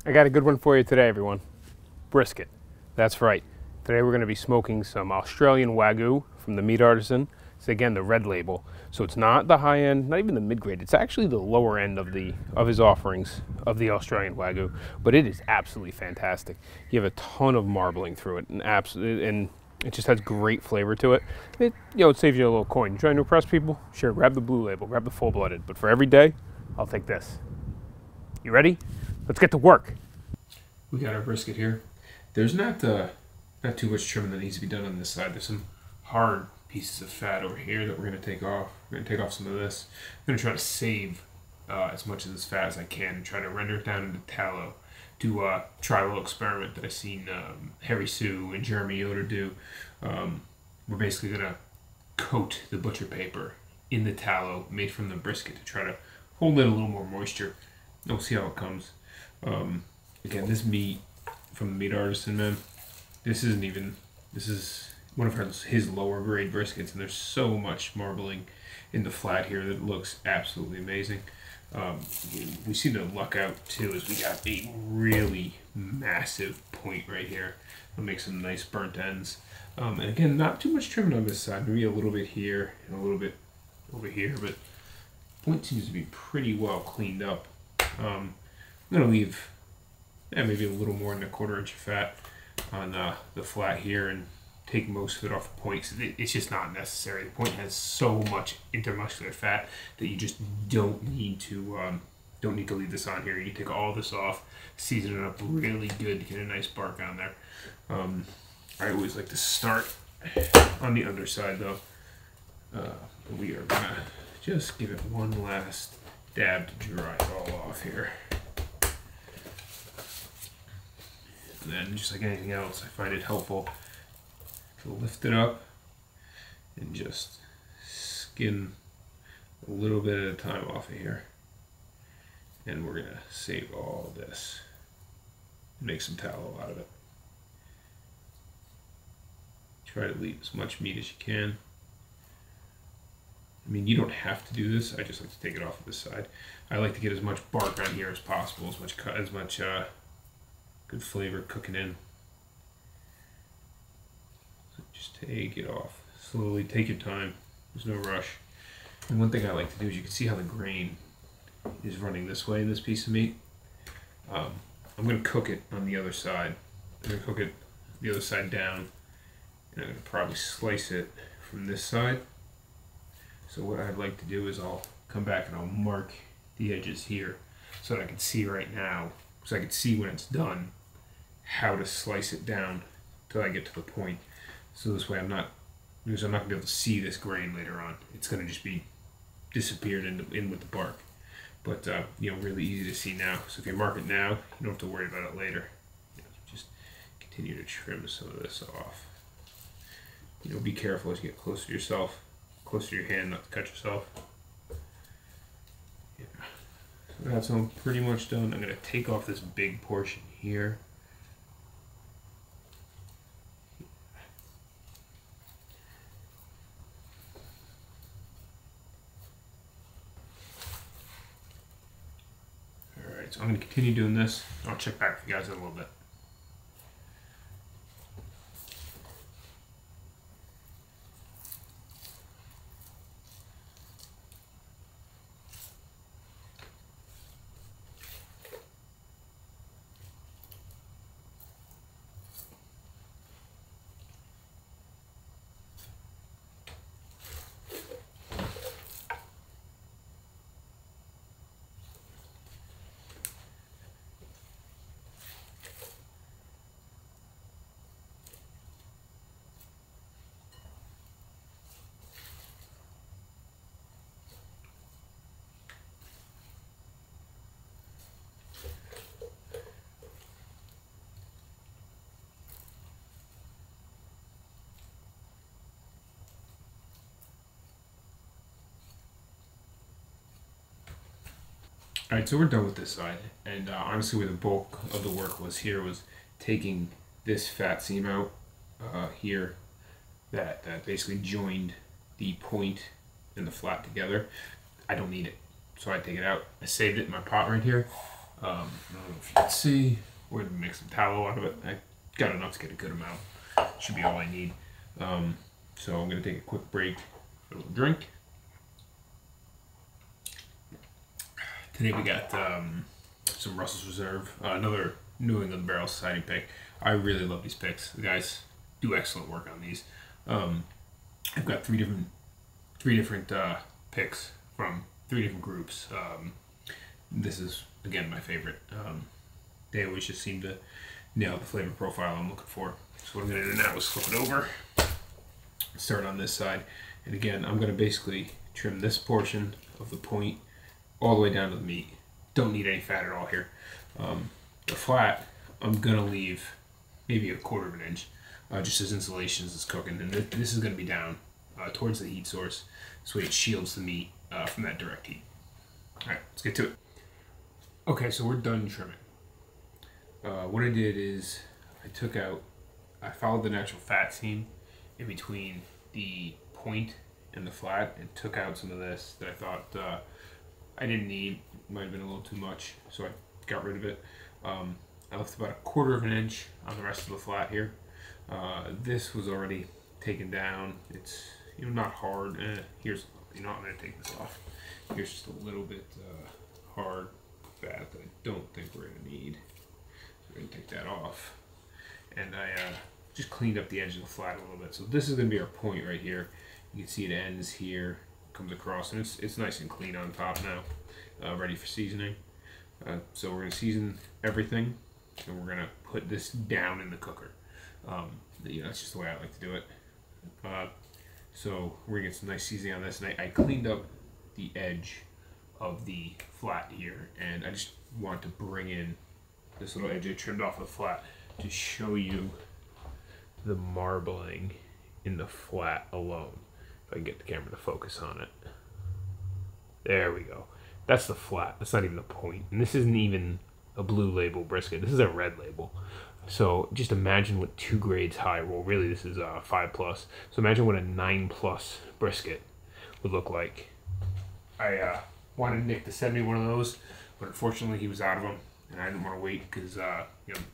I got a good one for you today, everyone. Brisket. That's right. Today we're going to be smoking some Australian Wagyu from the Meat Artisan. It's again the red label, so it's not the high end, not even the mid grade. It's actually the lower end of his offerings of the Australian Wagyu, but it is absolutely fantastic. You have a ton of marbling through it, and it just has great flavor to it. It saves you a little coin. You're trying to impress people? Sure, grab the blue label, grab the full blooded. But for every day, I'll take this. You ready? Let's get to work. We got our brisket here. There's not too much trimming that needs to be done on this side. There's some hard pieces of fat over here that we're going to take off. We're going to take off some of this. I'm going to try to save as much of this fat as I can and try to render it down into tallow to try a little experiment that I've seen Harry Sue and Jeremy Yoder do. We're basically going to coat the butcher paper in the tallow made from the brisket to try to hold in a little more moisture. We'll see how it comes. Again, this meat from the Meat Artisan, man, this is one of his lower grade briskets, and there's so much marbling in the flat here that it looks absolutely amazing. We seem to luck out too, as we got a really massive point right here. It'll make some nice burnt ends. And again, not too much trimming on this side, maybe a little bit here and a little bit over here, but point seems to be pretty well cleaned up. I'm going to leave maybe a little more than a 1/4 inch of fat on the flat here and take most of it off the point. So it's just not necessary. The point has so much intermuscular fat that you just don't need to leave this on here. You take all this off, season it up really good to get a nice bark on there. I always like to start on the underside though. We are gonna just give it one last dab to dry it all off here. And then, just like anything else, I find it helpful to lift it up and just skin a little bit at a time off of here. And we're gonna save all this and make some tallow out of it. Try to leave as much meat as you can. I mean, you don't have to do this. I just like to take it off of this side. I like to get as much bark on here as possible, as much good flavor cooking in. So just take it off. Slowly, take your time. There's no rush. And one thing I like to do is you can see how the grain is running this way in this piece of meat. I'm going to cook it on the other side. I'm going to cook it the other side down. And I'm going to probably slice it from this side. So what I'd like to do is I'll come back and I'll mark the edges here so that I can see right now, so I can see when it's done how to slice it down till I get to the point. So this way I'm not going to be able to see this grain later on. It's going to just be disappeared in with the bark. But really easy to see now. So if you mark it now, you don't have to worry about it later. Just continue to trim some of this off. Be careful as you get closer to yourself. Close to your hand, not to cut yourself. Yeah. So that's all pretty much done. I'm going to take off this big portion here. Alright, so I'm going to continue doing this. I'll check back with you guys in a little bit. Alright, so we're done with this side, and honestly where the bulk of the work was here was taking this fat seam out here that basically joined the point and the flat together. I don't need it, so I take it out. I saved it in my pot right here. I don't know if you can see. We're gonna make some tallow out of it. I got enough to get a good amount. Should be all I need. So I'm gonna take a quick break, a little drink. Today we got some Russell's Reserve, another New England Barrel Society pick. I really love these picks. The guys do excellent work on these. I've got three different picks from 3 different groups. This is again my favorite. They always just seem to nail the flavor profile I'm looking for. So what I'm going to do now is flip it over, start on this side, and again I'm going to basically trim this portion of the point all the way down to the meat. Don't need any fat at all here. The flat I'm going to leave maybe 1/4 of an inch, just as insulation as it's cooking, and this is going to be down towards the heat source, so it shields the meat from that direct heat. Alright, let's get to it. Okay, so we're done trimming. What I did is I followed the natural fat seam in between the point and the flat and took out some of this that I thought I didn't need. Might have been a little too much, so I got rid of it. I left about 1/4 of an inch on the rest of the flat here. This was already taken down. It's not hard. Here's I'm gonna take this off. Here's just a little bit hard fat that I don't think we're gonna need. So we're gonna take that off, and I just cleaned up the edge of the flat a little bit. So this is gonna be our point right here. You can see it ends here, comes across, and it's nice and clean on top now, ready for seasoning. So we're gonna season everything, and we're gonna put this down in the cooker. That's just the way I like to do it. So we're gonna get some nice seasoning on this, and I cleaned up the edge of the flat here, and I just want to bring in this little edge I trimmed off the flat to show you the marbling in the flat alone. If I can get the camera to focus on it. There we go. That's the flat. That's not even the point. And this isn't even a blue label brisket. This is a red label. So just imagine what 2 grades high, well really this is 5+. So imagine what a 9+ brisket would look like. I wanted Nick to send me one of those, but unfortunately he was out of them, and I didn't want to wait because the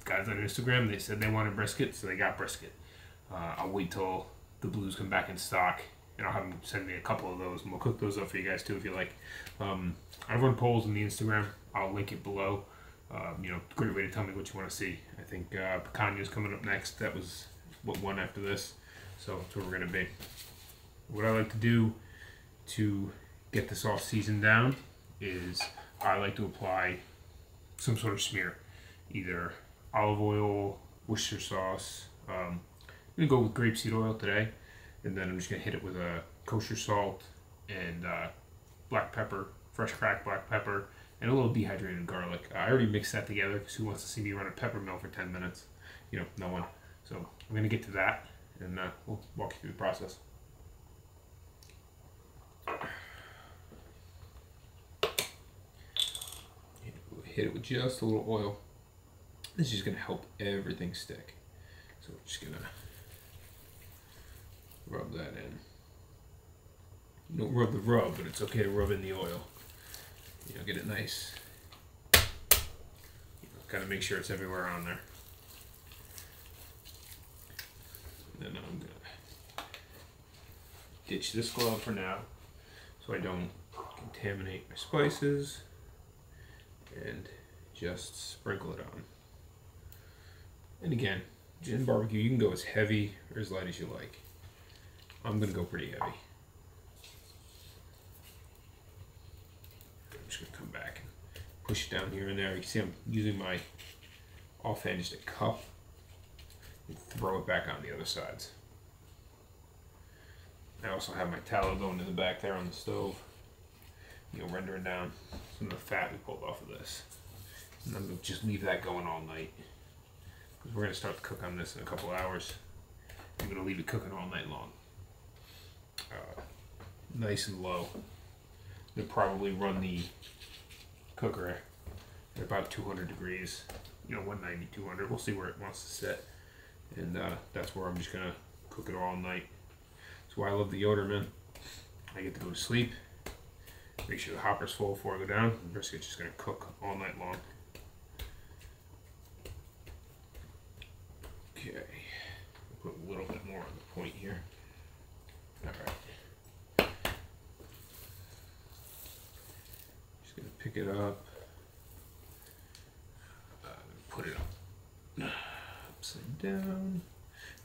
guys on Instagram, they said they wanted brisket, so they got brisket. I'll wait till the blues come back in stock, and I'll have them send me a couple of those, and we'll cook those up for you guys too if you like. I run polls on the Instagram. I'll link it below. Great way to tell me what you want to see. I think Picanha's coming up next. That was what won after this, so that's where we're gonna be. What I like to do to get this all seasoned down is I like to apply some sort of smear, either olive oil, Worcester sauce. I'm gonna go with grapeseed oil today, and then I'm just gonna hit it with a kosher salt and black pepper, fresh cracked black pepper, and a little dehydrated garlic. I already mixed that together because who wants to see me run a pepper mill for 10 minutes? No one. So I'm gonna get to that, and we'll walk you through the process. Hit it with just a little oil. This is just going to help everything stick. So we're just going to rub that in. You don't rub the rub, but it's okay to rub in the oil. Get it nice. Kind of make sure it's everywhere on there. And then I'm going to ditch this glove for now so I don't contaminate my spices. And just sprinkle it on. And again, in barbecue, you can go as heavy or as light as you like. I'm gonna go pretty heavy. I'm just gonna come back and push it down here and there. You can see I'm using my offhand just a cup and throw it back on the other sides. I also have my tallow going in the back there on the stove. Rendering down some of the fat we pulled off of this. And I'm going to just leave that going all night, because we're going to start to cook on this in a couple hours. I'm going to leave it cooking all night long. Nice and low. I'm going to probably run the cooker at about 200 degrees. 190, 200. We'll see where it wants to sit. And that's where I'm just going to cook it all night. That's why I love the Yoder, man. I get to go to sleep. Make sure the hopper's full before I go down. The brisket's just going to cook all night long. Okay. Put a little bit more on the point here. All right. Just gonna pick it up. Put it up. Upside down.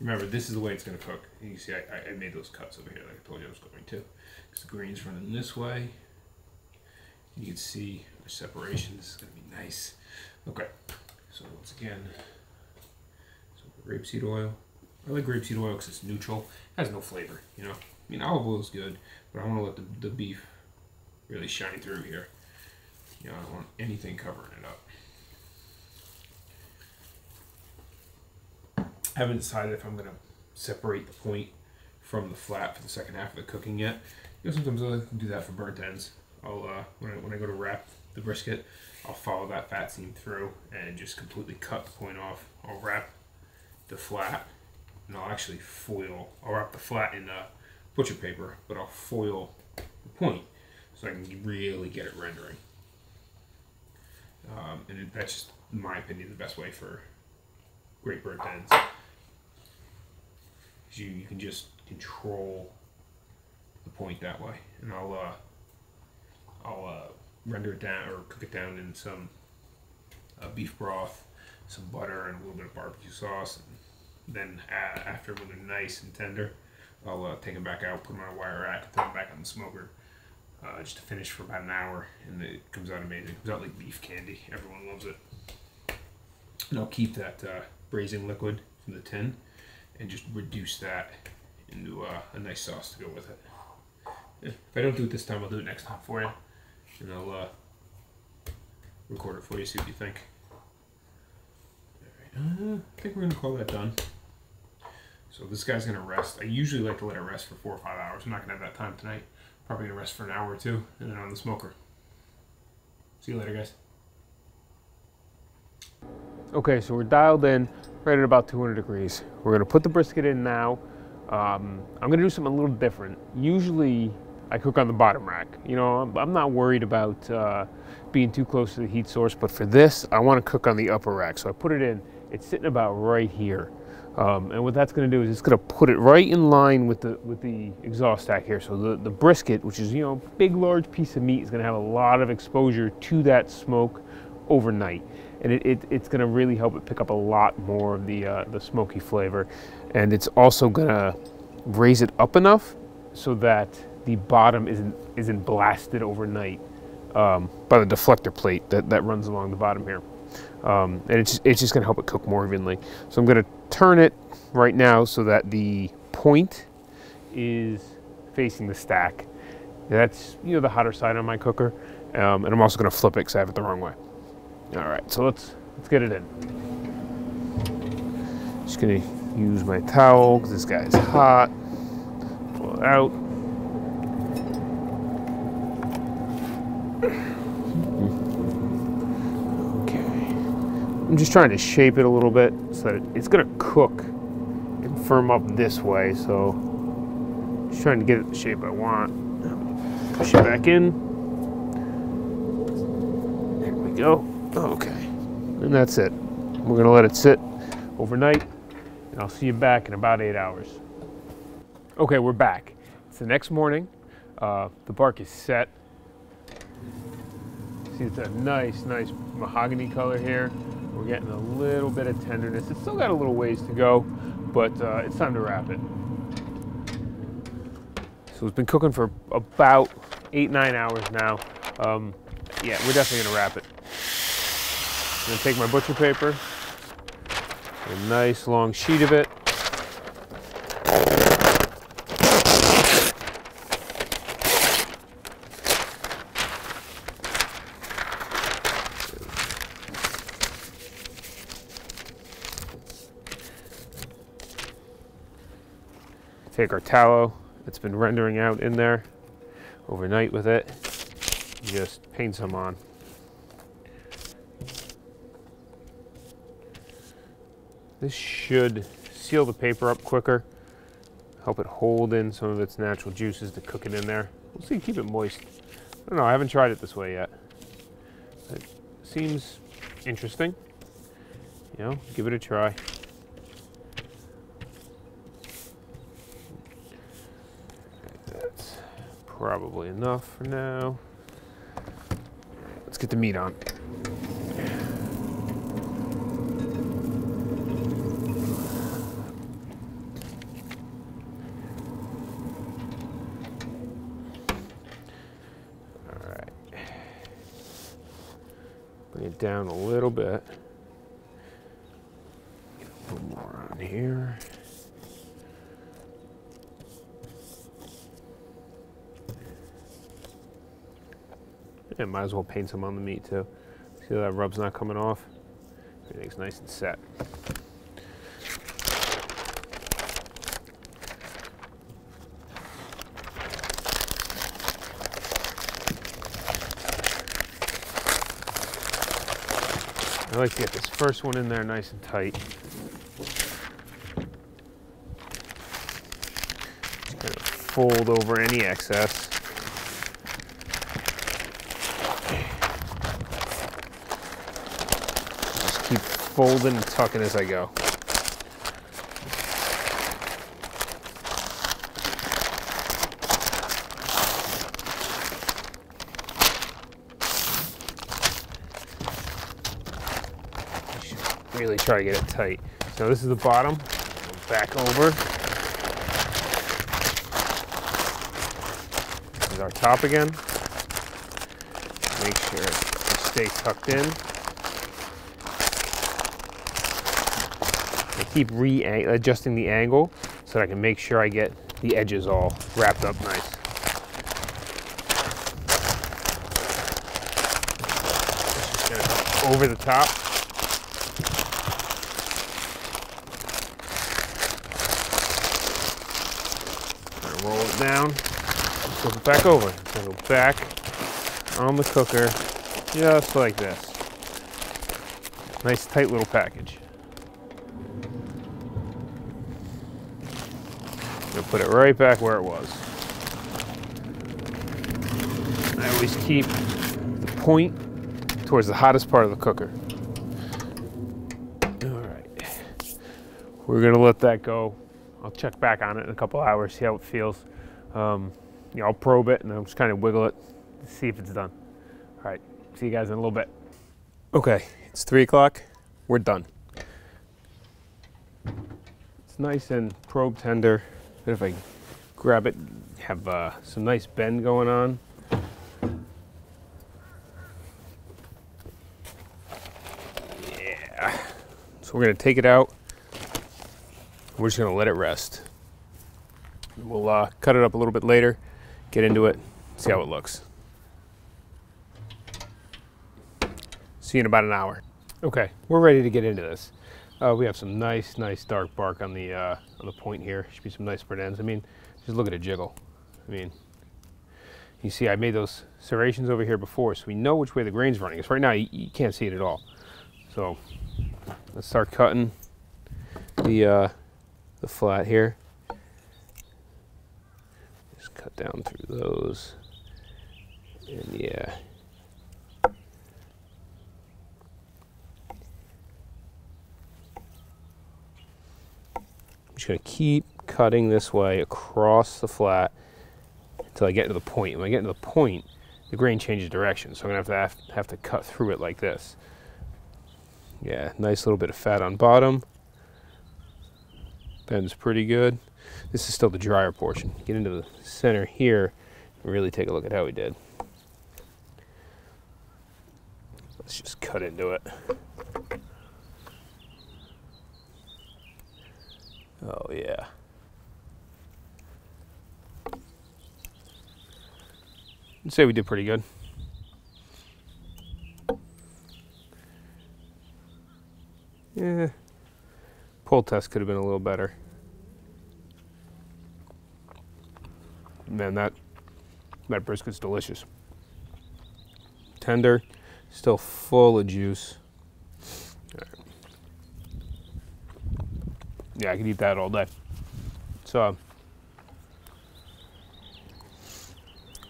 Remember, this is the way it's gonna cook. You can see I made those cuts over here like I told you I was going to. Because the grain's running this way. You can see our separation. This is gonna be nice. Okay. So once again, rapeseed oil. I like rapeseed oil because it's neutral. It has no flavor, you know. I mean, olive oil is good, but I want to let the beef really shine through here. You know, I don't want anything covering it up. I haven't decided if I'm going to separate the point from the flat for the second half of the cooking yet. You know, sometimes I like to do that for burnt ends. I'll when I go to wrap the brisket, I'll follow that fat seam through and just completely cut the point off. I'll wrap the flat, and I'll actually foil. I'll wrap the flat in butcher paper, but I'll foil the point so I can really get it rendering. And that's just, in my opinion, the best way for great burnt ends. You can just control the point that way, and I'll render it down or cook it down in some beef broth, some butter, and a little bit of barbecue sauce. And then after, when they're nice and tender, I'll take them back out, put them on a wire rack, and throw them back on the smoker just to finish for about an hour, and it comes out amazing. It comes out like beef candy. Everyone loves it. And I'll keep that braising liquid from the tin and just reduce that into a nice sauce to go with it. If I don't do it this time, I'll do it next time for you, and I'll record it for you, see what you think. Alright, I think we're going to call that done. So this guy's going to rest. I usually like to let it rest for 4 or 5 hours. I'm not going to have that time tonight. Probably going to rest for an hour or two, and then on the smoker. See you later, guys. Okay, so we're dialed in right at about 200 degrees. We're going to put the brisket in now. I'm going to do something a little different. Usually I cook on the bottom rack. You know, I'm not worried about being too close to the heat source, but for this, I want to cook on the upper rack. So I put it in. It's sitting about right here. And what that's going to do is it's going to put it right in line with the exhaust stack here. So the brisket, which is, you know, big, large piece of meat, is going to have a lot of exposure to that smoke overnight. And it's going to really help it pick up a lot more of the smoky flavor. And it's also going to raise it up enough so that the bottom isn't blasted overnight by the deflector plate that runs along the bottom here. And it's just going to help it cook more evenly. So I'm going to turn it right now so that the point is facing the stack. That's, you know, the hotter side on my cooker. And I'm also going to flip it because I have it the wrong way. All right, so let's get it in. Just going to use my towel because this guy's hot. Pull it out. I'm just trying to shape it a little bit so that it's going to cook and firm up this way. So just trying to get it the shape I want. Push it back in. There we go. Okay. And that's it. We're going to let it sit overnight, and I'll see you back in about 8 hours. Okay, we're back. It's the next morning. The bark is set. See, it's a nice mahogany color here. We're getting a little bit of tenderness. It's still got a little ways to go, but it's time to wrap it. So it's been cooking for about 8-9 hours now. Yeah, we're definitely gonna wrap it. I'm gonna take my butcher paper, a nice long sheet of it. Take our tallow that's been rendering out in there overnight with it, just paint some on. This should seal the paper up quicker, help it hold in some of its natural juices to cook it in there. We'll see, keep it moist. I don't know, I haven't tried it this way yet. It seems interesting. You know, give it a try. probably enough for now. Let's get the meat on. All right. Bring it down a little bit. Get a little more on here. And might as well paint some on the meat too. See how that rub's not coming off? Everything's nice and set. I like to get this first one in there nice and tight. Just kind of fold over any excess. Keep folding and tucking as I go. Really try to get it tight. So this is the bottom. Back over. This is our top again. Make sure it stays tucked in. I keep adjusting the angle so that I can make sure I get the edges all wrapped up nice. Just gonna over the top. Gonna roll it down, flip it back over. Gonna go back on the cooker, just like this. Nice tight little package. Put it right back where it was. I always keep the point towards the hottest part of the cooker. All right, we're gonna let that go. I'll check back on it in a couple hours, see how it feels. I'll probe it and I'll just kind of wiggle it to see if it's done. All right, see you guys in a little bit. Okay, it's 3 o'clock. We're done. It's nice and probe tender. But if I grab it, have some nice bend going on. Yeah. So we're gonna take it out. We're just gonna let it rest. We'll cut it up a little bit later, get into it, see how it looks. See you in about an hour. Okay, we're ready to get into this. We have some nice dark bark on the point here. Should be some nice spread ends. I mean, just look at it jiggle. I mean, you see I made those serrations over here before, so we know which way the grain's running. Because right now you can't see it at all. So let's start cutting the flat here. Just cut down through those, and yeah. I'm just going to keep cutting this way across the flat until I get to the point. When I get to the point, the grain changes direction, so I'm going to have to cut through it like this. Yeah, nice little bit of fat on bottom. Bends pretty good. This is still the drier portion. Get into the center here and really take a look at how we did. Let's just cut into it. Oh yeah. I'd say we did pretty good. Yeah. Pull test could have been a little better. Man, that brisket's delicious. Tender, still full of juice. All right. Yeah, I could eat that all day. So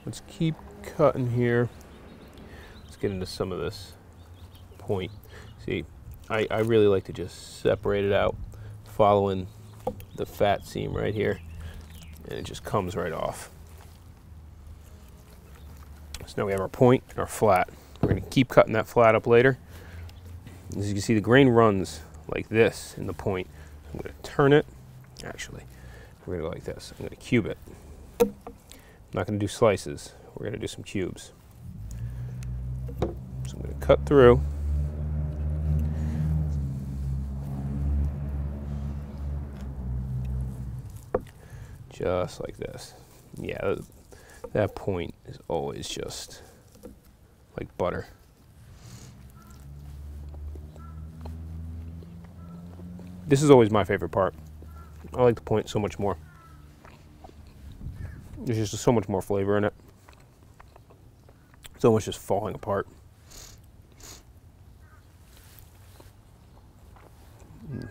let's keep cutting here. Let's get into some of this point. See, I really like to just separate it out, following the fat seam right here, and it just comes right off. So now we have our point and our flat. We're going to keep cutting that flat up later. As you can see, the grain runs like this in the point. I'm going to turn it. Actually, we're going to go like this. I'm going to cube it. I'm not going to do slices. We're going to do some cubes. So I'm going to cut through. Just like this. Yeah, that point is always just like butter. This is always my favorite part. I like the point so much more. There's just so much more flavor in it. It's almost just falling apart.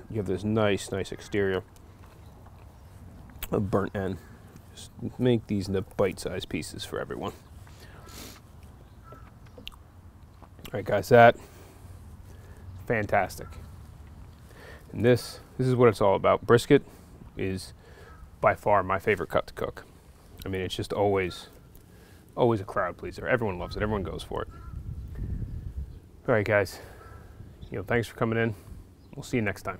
You have this nice exterior. A burnt end. Just make these into bite-sized pieces for everyone. All right, guys, that's fantastic. And this is what it's all about. Brisket is by far my favorite cut to cook. I mean, it's just always a crowd pleaser. Everyone loves it. Everyone goes for it. All right, guys. Thanks for coming in. We'll see you next time.